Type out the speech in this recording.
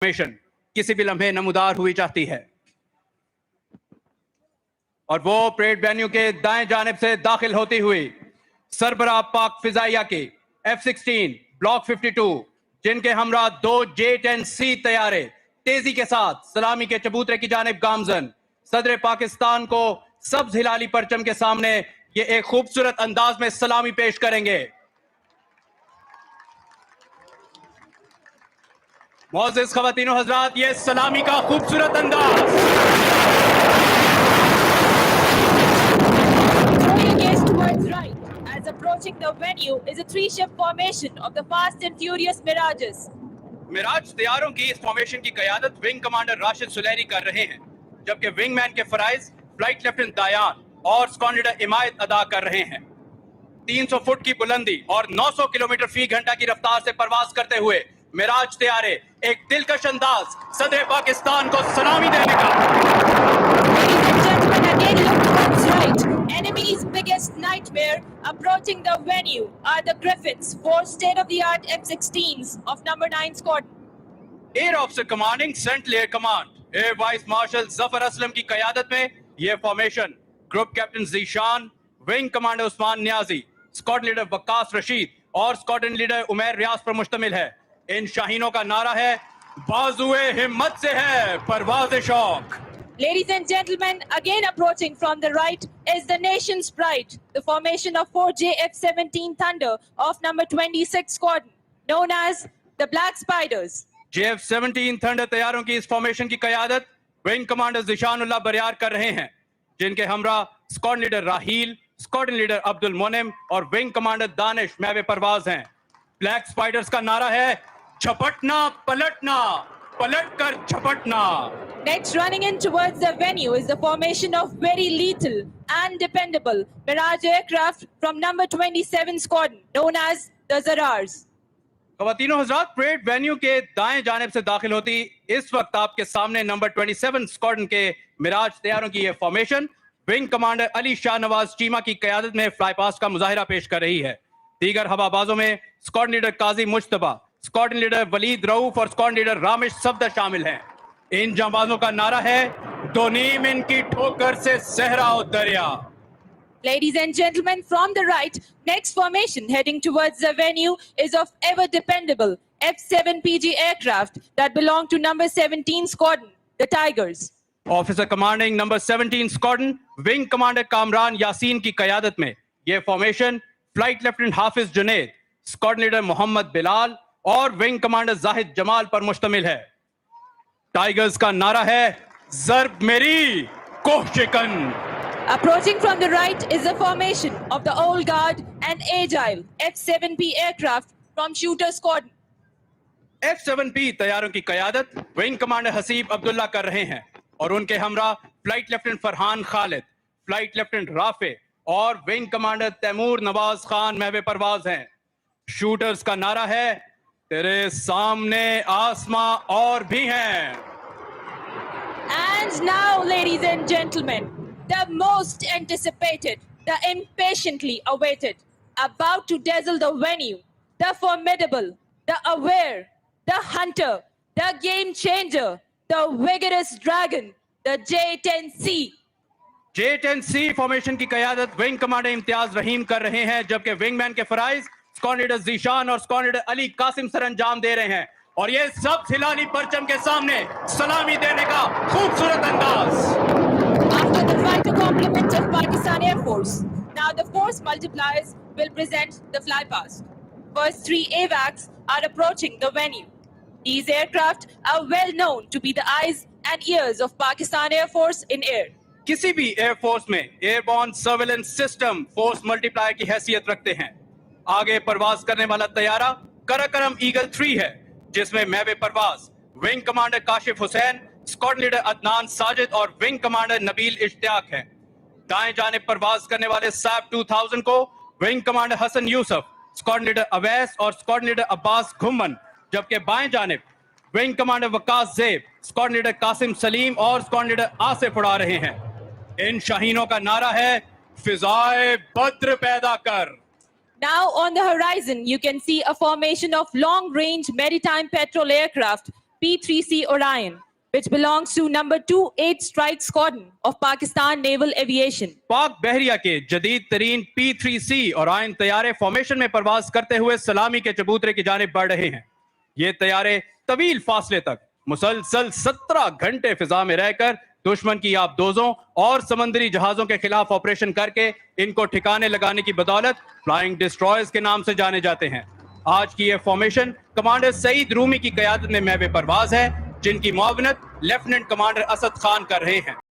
Mission किसी भी लम्हे नमूदार हुई चाहती है और वो परेड वेन्यू के दाएं जानिब से दाखिल होती हुई सरबराह पाक फिजाइया की F-16 ब्लॉक 52 जिनके हमरा 2 J-10C तैयारे तेजी के साथ सलामी के चबूतरे की जानिब गामजन सदर पाकिस्तान को सब्ज हिलाली परचम के सामने ये एक खूबसूरत अंदाज में सलामी पेश करेंगे। मोअज़्ज़िज़ ख़वातीनो हज़रात, ये सलामी का खूबसूरत अंदाज। As approaching the venue is a three-ship formation of the Fast and Furious Mirages. Miraj तैयारों की इस फॉर्मेशन की क़यादत विंग कमांडर राशिद सुलैरी कर रहे हैं, जबकि विंगमैन के फराइज फ्लाइट लेफ्टिनेंट दायान और स्क्वाड्रन लीडर इमायत अदा कर रहे हैं। 300 फुट की बुलंदी और 900 किलोमीटर फी घंटा की रफ्तार से परवाज करते हुए मिराज तैयारे एक दिलकश अंदाज सदर पाकिस्तान को सलामी देने का। Enemy's biggest nightmare approaching the venue are the Griffins, 4 state-of-the-art F-16s of number 9 Squadron. Air officer commanding central air command air vice marshal Zafar Aslam की क़यादत में यह formation group captain Zeeshan, wing commander Usman Niazi, squadron leader Waqas Rashid और स्क्वाड्रन लीडर उमैर रियाज पर मुश्तमिल है। इन शाहीनों का नारा है, बाजुए हिम्मत से है परवाज़ शौक। Ladies and gentlemen, again approaching from the right is the nation's pride, the formation of 4 JF-17 Thunder of number 26 Squadron, known as the Black Spiders. JF-17 thunder तैयारों की इस फॉर्मेशन की क़यादत विंग कमांडर ज़िशानुल्लाह बरियार कर रहे हैं, जिनके हमरा स्क्वाड्रन लीडर राहील, स्क्वाड्रन लीडर अब्दुल मोनिम और विंग कमांडर दानिश महवे परवाज हैं। ब्लैक स्पाइडर्स का नारा है, झपटना पलटना, पलट कर झपटना। Next, running in towards the venue is the formation of very lethal and dependable Mirage aircraft from number 27 Squadron, known as the Zarars. ख़वातीनो Hazrat, parade venue के दाएं जानिब से दाखिल होती इस वक्त आपके सामने नंबर 27 स्क्वाड्रन के मिराज तैयारों की यह formation wing commander Ali Shah Nawaz Cheema की क़यादत में फ्लाई पास्ट का मुजाहिरा पेश कर रही है। दीगर हवाबाजों में स्क्वाड्रन लीडर काजी मुश्तबा, स्क्वाड्रन लीडर वलीद रऊफ और स्क्वाड्रन लीडर रामिश सफदर शामिल हैं। इन जांबाजों का नारा है, दो नीम इनकी ठोकर से सहरा और दरिया। Ladies and gentlemen, from the right, next formation heading towards the venue is of ever dependable F-7PG aircraft that belong to number 17 Squadron, the Tigers. Officer commanding number 17 squadron wing commander Kamran Yasin की क़यादत में यह formation flight lieutenant हाफिज Junaid, squadron leader Mohammad Bilal और wing commander Zahid Jamal पर मुश्तमिल है। Tigers का नारा है, ज़र्ब मेरी कोह शिकन। Approaching from the right is the formation of the old guard and agile F-7P aircraft from Shooter Squadron. F-7P तैयारों की क़यादत विंग कमांडर हसीब अब्दुल्ला कर रहे हैं और उनके हमरा flight lieutenant Farhan Khalid, flight lieutenant Rafe और विंग कमांडर तैमूर नवाज खान महवे परवाज हैं। शूटर्स का नारा है, तेरे सामने आसमां और भी हैं। And now, ladies and gentlemen, the most anticipated, the impatiently awaited, about to dazzle the venue, the formidable, the aware, the hunter, the game changer, the vigorous dragon, the J-10C. J-10C formation की क़यादत wing commander Imtiaz रहीम कर रहे हैं, जबकि wingman के फराइज squadron leader Zeeshan और squadron leader Ali Qasim सर अंजाम दे रहे हैं और ये सब हिलाली परचम के सामने सलामी देने का खूबसूरत अंदाज। After the fighter complement of Pakistan Air Force, now the force multipliers will present the fly past. First 3 AVACs are approaching the venue. These aircraft are well known to be the eyes and ears of Pakistan Air Force in air. किसी भी air force में airborne surveillance system force multiplier की हैसियत रखते हैं। आगे परवाज करने वाला तैयारा कराकरम ईगल 3 है, जिसमें महवे परवाज wing commander Kashif Hussain, squadron leader Adnan Sajid और विंग कमांडर नबील इश्तियाक हैं। दाएं जानिब परवाज करने वाले सैप 2000 को wing commander Hasan Yousuf, squadron leader Awais और स्क्वाड्रन लीडर अब्बास घुम्मन, जबकि बाएं जानिब wing commander Waqas Zeb, squadron leader Qasim Saleem और स्क्वाड्रन लीडर आसिफ उड़ा रहे हैं। इन शाहीनों का नारा है, फिजाए बद्र पैदा कर। Now on the horizon, you can see a formation of long-range maritime patrol aircraft P-3C Orion, which belongs to number 28 Strike Squadron of Pakistan Naval Aviation. पाक बहरिया के जदीद तरीन P-3C और आयन तैयारे फॉर्मेशन में परवाज करते हुए सलामी के चबूतरे की जानिब बढ़ रहे हैं। ये तैयारे तवील फासले तक मुसलसल 17 घंटे फिजा में रहकर दुश्मन की आबदोजों और समंदरी जहाजों के खिलाफ ऑपरेशन करके इनको ठिकाने लगाने की बदौलत फ्लाइंग डिस्ट्रॉयर्स के नाम से जाने जाते हैं। आज की ये फॉर्मेशन कमांडर सईद रूमी की क़यादत में महवे परवाज है, जिनकी मुआवनत लेफ्टिनेंट कमांडर असद खान कर रहे हैं।